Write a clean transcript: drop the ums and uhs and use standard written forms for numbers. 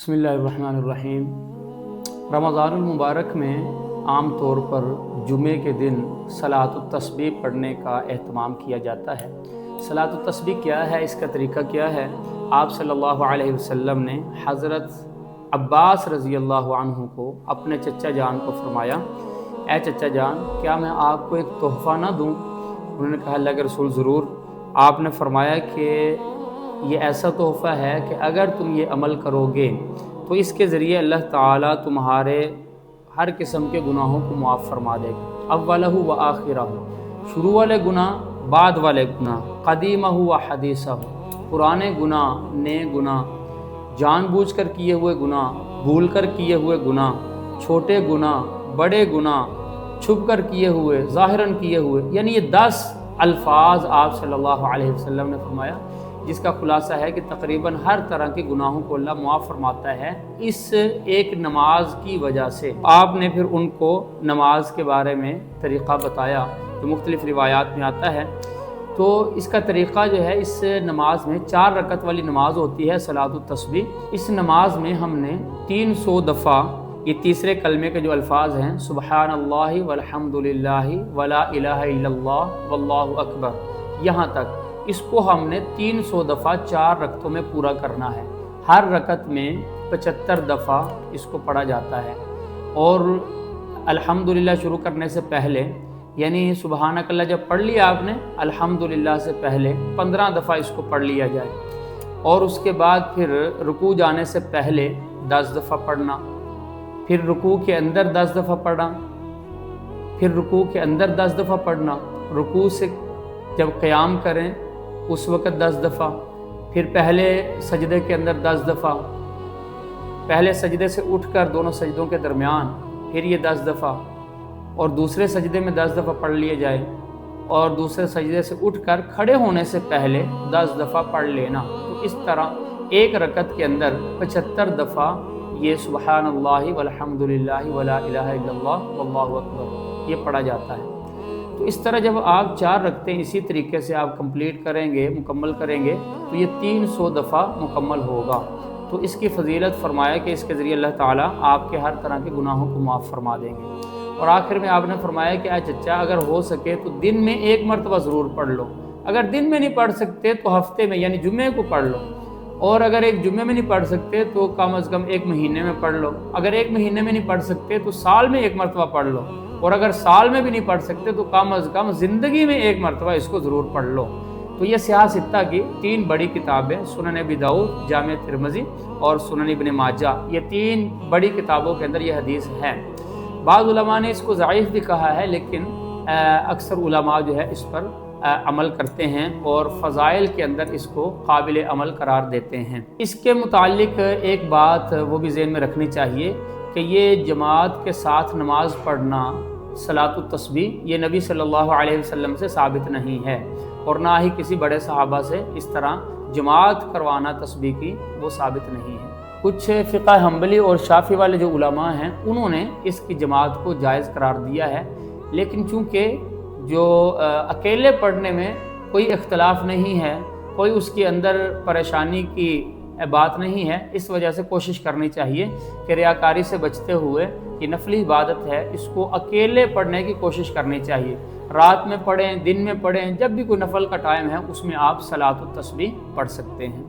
بسم اللہ الرحمن الرحیم۔ رمضان المبارک میں عام طور پر جمعے کے دن صلاۃ التسبیح پڑھنے کا اہتمام کیا جاتا ہے۔ صلاۃ التسبیح کیا ہے، اس کا طریقہ کیا ہے؟ آپ صلی اللہ علیہ وسلم نے حضرت عباس رضی اللہ عنہ کو اپنے چچا جان کو فرمایا، اے چچا جان، کیا میں آپ کو ایک تحفہ نہ دوں؟ انہوں نے کہا، اللہ کے رسول ضرور۔ آپ نے فرمایا کہ یہ ایسا تحفہ ہے کہ اگر تم یہ عمل کرو گے تو اس کے ذریعے اللہ تعالیٰ تمہارے ہر قسم کے گناہوں کو معاف فرما دے گا، اولہ و آخرہ، شروع والے گناہ، بعد والے گناہ، قدیمہ و حدیثہ، پرانے گناہ، نئے گناہ، جان بوجھ کر کیے ہوئے گناہ، بھول کر کیے ہوئے گناہ، چھوٹے گناہ، بڑے گناہ، چھپ کر کیے ہوئے، ظاہراً کیے ہوئے، یعنی یہ 10 الفاظ آپ صلی اللہ علیہ وسلم نے فرمایا، جس کا خلاصہ ہے کہ تقریباً ہر طرح کے گناہوں کو اللہ معاف فرماتا ہے اس ایک نماز کی وجہ سے۔ آپ نے پھر ان کو نماز کے بارے میں طریقہ بتایا جو مختلف روایات میں آتا ہے۔ تو اس کا طریقہ جو ہے، اس نماز میں 4 رکعت والی نماز ہوتی ہے صلاۃ التسبیح۔ اس نماز میں ہم نے 300 دفعہ یہ تیسرے کلمے کے جو الفاظ ہیں، سبحان اللہ والحمد للہ ولا الہ الا اللہ واللہ اکبر، یہاں تک اس کو ہم نے 300 دفعہ 4 رکعتوں میں پورا کرنا ہے۔ ہر رکعت میں 75 دفعہ اس کو پڑھا جاتا ہے، اور الحمدللہ شروع کرنے سے پہلے، یعنی سبحانک اللہ جب پڑھ لیا آپ نے، الحمدللہ سے پہلے 15 دفعہ اس کو پڑھ لیا جائے، اور اس کے بعد پھر رکوع جانے سے پہلے 10 دفعہ پڑھنا، پھر رکوع کے اندر 10 دفعہ پڑھنا، پھر رکوع کے اندر 10 دفعہ پڑھنا، رکوع سے جب قیام کریں اس وقت 10 دفعہ، پھر پہلے سجدے کے اندر 10 دفعہ، پہلے سجدے سے اٹھ کر دونوں سجدوں کے درمیان پھر یہ 10 دفعہ، اور دوسرے سجدے میں 10 دفعہ پڑھ لیے جائے، اور دوسرے سجدے سے اٹھ کر کھڑے ہونے سے پہلے 10 دفعہ پڑھ لینا۔ تو اس طرح ایک رکعت کے اندر 75 دفعہ یہ سبحان اللہ والحمد للہ ولا الہ الا اللہ واللہ اکبر یہ پڑھا جاتا ہے۔ تو اس طرح جب آپ 4 رکعتیں اسی طریقے سے آپ کمپلیٹ کریں گے، مکمل کریں گے، تو یہ 300 دفعہ مکمل ہوگا۔ تو اس کی فضیلت فرمایا کہ اس کے ذریعے اللہ تعالیٰ آپ کے ہر طرح کے گناہوں کو معاف فرما دیں گے۔ اور آخر میں آپ نے فرمایا کہ اے چچا، اگر ہو سکے تو دن میں 1 مرتبہ ضرور پڑھ لو، اگر دن میں نہیں پڑھ سکتے تو ہفتے میں یعنی جمعے کو پڑھ لو، اور اگر ایک جمعے میں نہیں پڑھ سکتے تو کم از کم 1 مہینے میں پڑھ لو، اگر 1 مہینے میں نہیں پڑھ سکتے تو سال میں 1 مرتبہ پڑھ لو، اور اگر سال میں بھی نہیں پڑھ سکتے تو کم از کم زندگی میں 1 مرتبہ اس کو ضرور پڑھ لو۔ تو یہ سیاہ ستہ کی 3 بڑی کتابیں، سنن ابی داؤد، جامع ترمذی اور سنن ابن ماجہ، یہ 3 بڑی کتابوں کے اندر یہ حدیث ہے۔ بعض علماء نے اس کو ضعیف بھی کہا ہے، لیکن اکثر علماء جو ہے اس پر عمل کرتے ہیں اور فضائل کے اندر اس کو قابل عمل قرار دیتے ہیں۔ اس کے متعلق ایک بات وہ بھی ذہن میں رکھنی چاہیے کہ یہ جماعت کے ساتھ نماز پڑھنا، صلاۃ التسبیح، یہ نبی صلی اللہ علیہ وسلم سے ثابت نہیں ہے، اور نہ ہی کسی بڑے صحابہ سے اس طرح جماعت کروانا تسبیح کی وہ ثابت نہیں ہے۔ کچھ فقہ حنبلی اور شافعی والے جو علماء ہیں، انہوں نے اس کی جماعت کو جائز قرار دیا ہے، لیکن چونکہ جو اکیلے پڑھنے میں کوئی اختلاف نہیں ہے، کوئی اس کے اندر پریشانی کی بات نہیں ہے، اس وجہ سے کوشش کرنی چاہیے کہ ریاکاری سے بچتے ہوئے، یہ نفلی عبادت ہے، اس کو اکیلے پڑھنے کی کوشش کرنی چاہیے۔ رات میں پڑھیں، دن میں پڑھیں، جب بھی کوئی نفل کا ٹائم ہے اس میں آپ صلاۃ التسبیح پڑھ سکتے ہیں۔